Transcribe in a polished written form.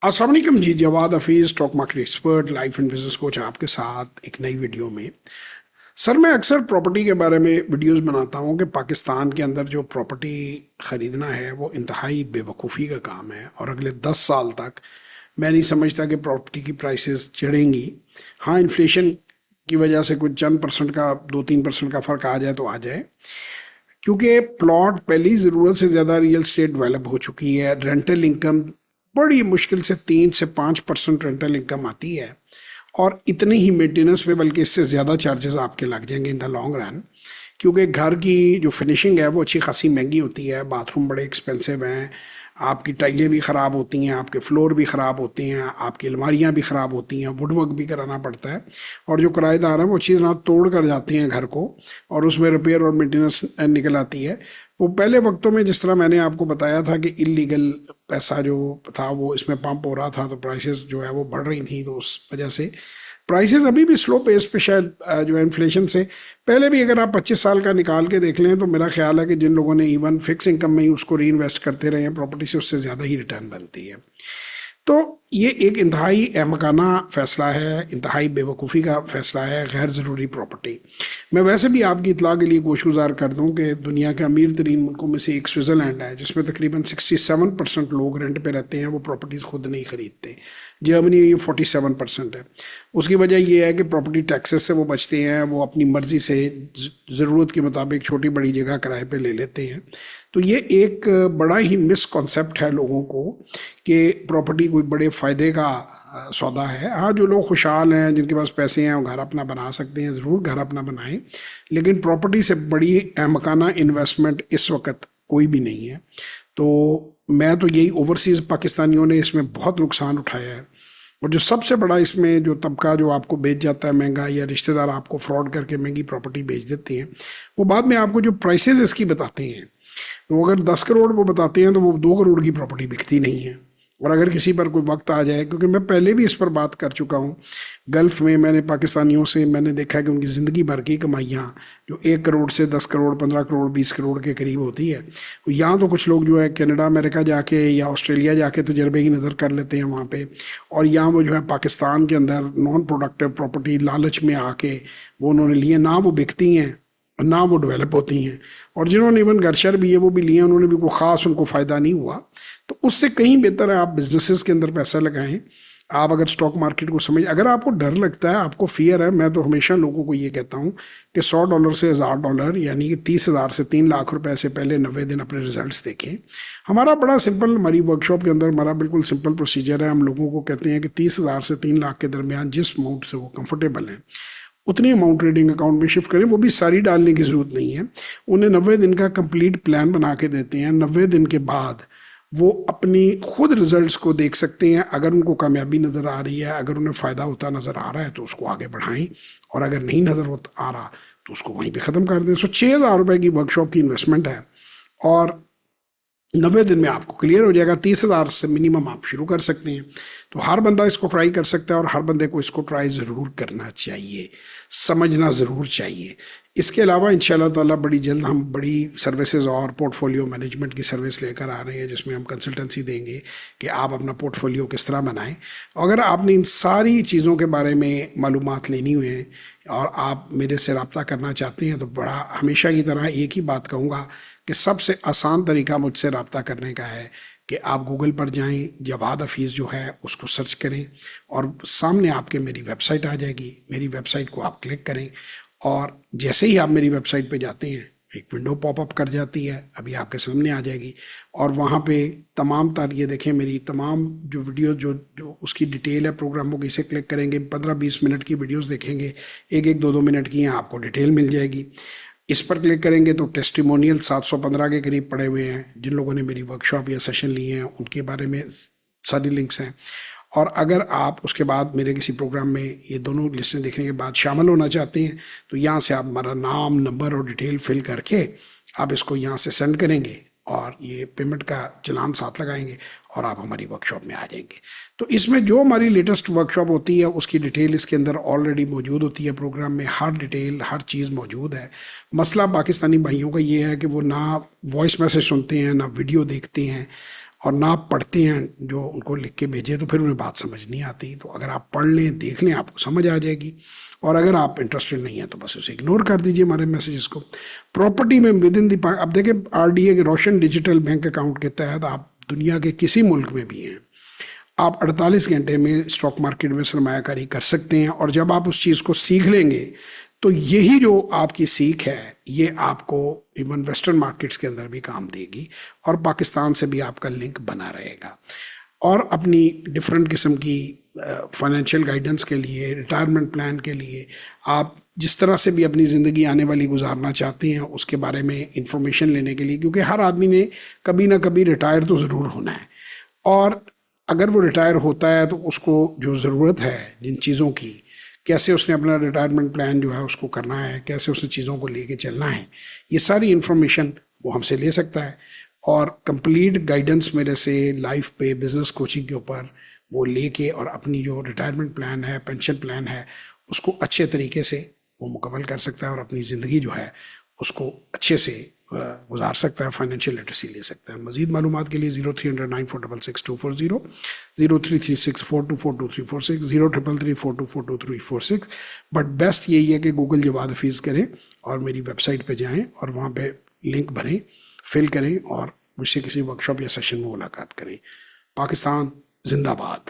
अस्सलाम वालेकुम जी। Jawad Hafeez, stock market expert, life and business coach, आपके साथ एक नई वीडियो में। सर, मैं अक्सर प्रॉपर्टी के बारे में वीडियोस बनाता हूँ कि पाकिस्तान के अंदर जो प्रॉपर्टी ख़रीदना है वो इंतहाई बेवकूफ़ी का काम है, और अगले 10 साल तक मैं नहीं समझता कि प्रॉपर्टी की प्राइसेस चढ़ेंगी। हाँ, इन्फ्लेशन की वजह से कुछ चंद परसेंट का, 2-3% का फ़र्क आ जाए तो आ जाए, क्योंकि प्लॉट पहली ज़रूरत से ज़्यादा रियल स्टेट डेवलप हो चुकी है। रेंटल इनकम बड़ी मुश्किल से 3 से 5% रेंटल इनकम आती है, और इतनी ही मेंटेनेंस पे बल्कि इससे ज़्यादा चार्जेस आपके लग जाएंगे इन द लॉन्ग रन, क्योंकि घर की जो फिनिशिंग है वो अच्छी खासी महंगी होती है। बाथरूम बड़े एक्सपेंसिव हैं, आपकी टाइलें भी ख़राब होती हैं, आपके फ्लोर भी ख़राब होती हैं, आपकी अलमारियाँ भी ख़राब होती हैं, वुड वर्क भी कराना पड़ता है। और जो किराएदार हैं वो अच्छी तरह तोड़ कर जाते हैं घर को, और उसमें रिपेयर और मेंटेनेंस निकल आती है। वो पहले वक्तों में जिस तरह मैंने आपको बताया था कि इलीगल पैसा जो था वो इसमें पंप हो रहा था, तो प्राइसेस जो है वो बढ़ रही थी, तो उस वजह से प्राइसेस अभी भी स्लो पेस पे शायद जो है इन्फ्लेशन से पहले भी, अगर आप 25 साल का निकाल के देख लें तो मेरा ख्याल है कि जिन लोगों ने इवन फिक्स इनकम में ही उसको री इन्वेस्ट करते रहे हैं प्रॉपर्टी से, उससे ज़्यादा ही रिटर्न बनती है। तो ये एक इंतहाई अहमकाना फ़ैसला है, इंतहाई बेवकूफ़ी का फ़ैसला है, गैर ज़रूरी प्रॉपर्टी। मैं वैसे भी आपकी इतला के लिए गोशगुजार कर दूं कि दुनिया के अमीर तरीन मुल्कों में से एक स्विट्ज़रलैंड है, जिसमें तकरीबन 67% लोग रेंट पे रहते हैं, वो प्रॉपर्टीज़ खुद नहीं ख़रीदते। जर्मनी ये 47% है। उसकी वजह ये है कि प्रॉपर्टी टैक्सेस से वो बचते हैं, वो अपनी मर्ज़ी से ज़रूरत के मुताबिक छोटी बड़ी जगह किराए पे ले लेते हैं। तो ये एक बड़ा ही मिसकॉन्सेप्ट है लोगों को कि प्रॉपर्टी कोई बड़े फ़ायदे का सौदा है। हाँ, जो लोग खुशहाल हैं, जिनके पास पैसे हैं, वो घर अपना बना सकते हैं, ज़रूर घर अपना बनाएं, लेकिन प्रॉपर्टी से बड़ी अहमकाना इन्वेस्टमेंट इस वक्त कोई भी नहीं है। तो मैं तो यही, ओवरसीज़ पाकिस्तानियों ने इसमें बहुत नुकसान उठाया है, और जो सबसे बड़ा इसमें जो तबका जो आपको बेच जाता है महंगा, या रिश्तेदार आपको फ्रॉड करके महंगी प्रॉपर्टी बेच देते हैं, वो बाद में आपको जो प्राइसेस इसकी बताते हैं, तो अगर 10 करोड़ वो बताते हैं तो वो 2 करोड़ की प्रॉपर्टी बिकती नहीं है। और अगर किसी पर कोई वक्त आ जाए, क्योंकि मैं पहले भी इस पर बात कर चुका हूँ, गल्फ़ में मैंने पाकिस्तानियों से मैंने देखा है कि उनकी ज़िंदगी भर की कमाइयाँ जो 1 करोड़ से 10 करोड़, 15 करोड़, 20 करोड़ के करीब होती है, यहाँ तो कुछ लोग जो है कनाडा अमेरिका जाके या ऑस्ट्रेलिया जाके तजर्बे की नज़र कर लेते हैं वहाँ पे, और यहाँ वो जो है पाकिस्तान के अंदर नॉन प्रोडक्टिव प्रॉपर्टी लालच में आके वो उन्होंने लिए, ना वो बिकती हैं ना वो डेवलप होती हैं, और जिन्होंने इवन घर शर भी है वो भी लिए, उन्होंने भी कोई ख़ास उनको फ़ायदा नहीं हुआ। तो उससे कहीं बेहतर है आप बिजनेसेस के अंदर पैसा लगाएं। आप अगर स्टॉक मार्केट को समझ, अगर आपको डर लगता है, आपको फियर है, मैं तो हमेशा लोगों को ये कहता हूँ कि $100 से $1000 यानी कि 30,000 से 3 लाख रुपए से पहले 90 दिन अपने रिजल्ट्स देखें। हमारा बड़ा सिंपल, हमारी वर्कशॉप के अंदर हमारा बिल्कुल सिंपल प्रोसीजर है। हम लोगों को कहते हैं कि 30,000 से 3 लाख के दरमियान जिस अमाउंट से वो कंफर्टेबल हैं उतनी अमाउंट ट्रेडिंग अकाउंट में शिफ्ट करें। वो भी सारी डालने की ज़रूरत नहीं है। उन्हें 90 दिन का कंप्लीट प्लान बना के देते हैं। 90 दिन के बाद वो अपनी खुद रिजल्ट्स को देख सकते हैं। अगर उनको कामयाबी नज़र आ रही है, अगर उन्हें फ़ायदा होता नज़र आ रहा है तो उसको आगे बढ़ाएं, और अगर नहीं नज़र आ रहा तो उसको वहीं पे ख़त्म कर दें। 6,000 रुपये की वर्कशॉप की इन्वेस्टमेंट है, और 90 दिन में आपको क्लियर हो जाएगा। 30,000 से मिनिमम आप शुरू कर सकते हैं। तो हर बंदा इसको ट्राई कर सकता है, और हर बंदे को इसको ट्राई ज़रूर करना चाहिए, समझना ज़रूर चाहिए। इसके अलावा इंशाल्लाह ताला बड़ी जल्द हम बड़ी सर्विसेज और पोर्टफोलियो मैनेजमेंट की सर्विस लेकर आ रहे हैं, जिसमें हम कंसल्टेंसी देंगे कि आप अपना पोर्टफोलियो किस तरह बनाएं। अगर आपने इन सारी चीज़ों के बारे में मालूमात लेनी हुई हैं और आप मेरे से रब्ता करना चाहते हैं, तो बड़ा हमेशा की तरह एक ही बात कहूँगा कि सबसे आसान तरीका मुझसे रब्ता करने का है कि आप गूगल पर जाएं, जवाद हफीज़ जो है उसको सर्च करें, और सामने आपके मेरी वेबसाइट आ जाएगी। मेरी वेबसाइट को आप क्लिक करें, और जैसे ही आप मेरी वेबसाइट पे जाते हैं एक विंडो पॉपअप कर जाती है, अभी आपके सामने आ जाएगी, और वहाँ पे तमाम ये देखें मेरी तमाम जो वीडियो जो उसकी डिटेल है प्रोग्रामों की, इसे क्लिक करेंगे 15-20 मिनट की वीडियोस देखेंगे, एक एक 2-2 मिनट की हैं, आपको डिटेल मिल जाएगी। इस पर क्लिक करेंगे तो टेस्टिमोनियल 715 के करीब पड़े हुए हैं, जिन लोगों ने मेरी वर्कशॉप या सेशन लिए हैं उनके बारे में सारी लिंक्स हैं। और अगर आप उसके बाद मेरे किसी प्रोग्राम में ये दोनों लिस्टें देखने के बाद शामिल होना चाहते हैं, तो यहाँ से आप हमारा नाम, नंबर और डिटेल फिल करके आप इसको यहाँ से सेंड करेंगे, और ये पेमेंट का चलान साथ लगाएंगे, और आप हमारी वर्कशॉप में आ जाएंगे। तो इसमें जो हमारी लेटेस्ट वर्कशॉप होती है उसकी डिटेल इसके अंदर ऑलरेडी मौजूद होती है। प्रोग्राम में हर डिटेल, हर चीज़ मौजूद है। मसला पाकिस्तानी भाइयों का ये है कि वो ना वॉइस मैसेज सुनते हैं, ना वीडियो देखते हैं, اور نہ آپ پڑھتے ہیں جو ان کو لکھ کے بھیجے تو پھر انہیں بات سمجھ نہیں آتی. تو اگر آپ پڑھ لیں دیکھ لیں آپ کو سمجھ آ جائے گی. اور اگر آپ انٹرسٹڈ نہیں ہیں تو بس اسے اگنور کر دیجیے ہمارے میسیجز کو. پراپرٹی میں ود ان دی اب دیکھیں RDA کے روشن ڈیجیٹل بینک اکاؤنٹ کے تحت آپ دنیا کے کسی ملک میں بھی ہیں آپ 48 گھنٹے میں اسٹاک مارکیٹ میں سرمایہ کاری کر سکتے ہیں. اور جب آپ اس چیز کو سیکھ لیں گے تو یہی جو آپ کی سیکھ ہے یہ آپ کو ایون ویسٹرن مارکیٹس کے اندر بھی کام دے گی اور پاکستان سے بھی آپ کا لنک بنا رہے گا. اور اپنی ڈفرینٹ قسم کی فائنینشیل گائیڈنس کے لیے ریٹائرمنٹ پلان کے لیے آپ جس طرح سے بھی اپنی زندگی آنے والی گزارنا چاہتے ہیں اس کے بارے میں انفارمیشن لینے کے لیے کیونکہ ہر آدمی نے کبھی نہ کبھی ریٹائر تو ضرور ہونا ہے. اور اگر وہ ریٹائر ہوتا ہے تو اس کو جو ضرورت ہے جن چیزوں کی کیسے اس نے اپنا ریٹائرمنٹ پلان جو ہے اس کو کرنا ہے کیسے اس نے چیزوں کو لے کے چلنا ہے یہ ساری انفارمیشن وہ ہم سے لے سکتا ہے. اور کمپلیٹ گائیڈنس میرے سے لائف پہ بزنس کوچنگ کے اوپر وہ لے کے اور اپنی جو ریٹائرمنٹ پلان ہے پینشن پلان ہے اس کو اچھے طریقے سے وہ مکمل کر سکتا ہے اور اپنی زندگی جو ہے اس کو اچھے سے گزار سکتا ہے. فائنینشیل لٹریسی لے سکتا ہے. مزید معلومات کے لیے 0309466240 033642422346 033342422346. بٹ بیسٹ یہی ہے کہ گوگل جواد حفیظ کریں اور میری ویب سائٹ پہ جائیں اور وہاں پہ لنک بھریں فل کریں اور مجھ سے کسی ورکشاپ یا سیشن میں ملاقات کریں. پاکستان زندہ باد.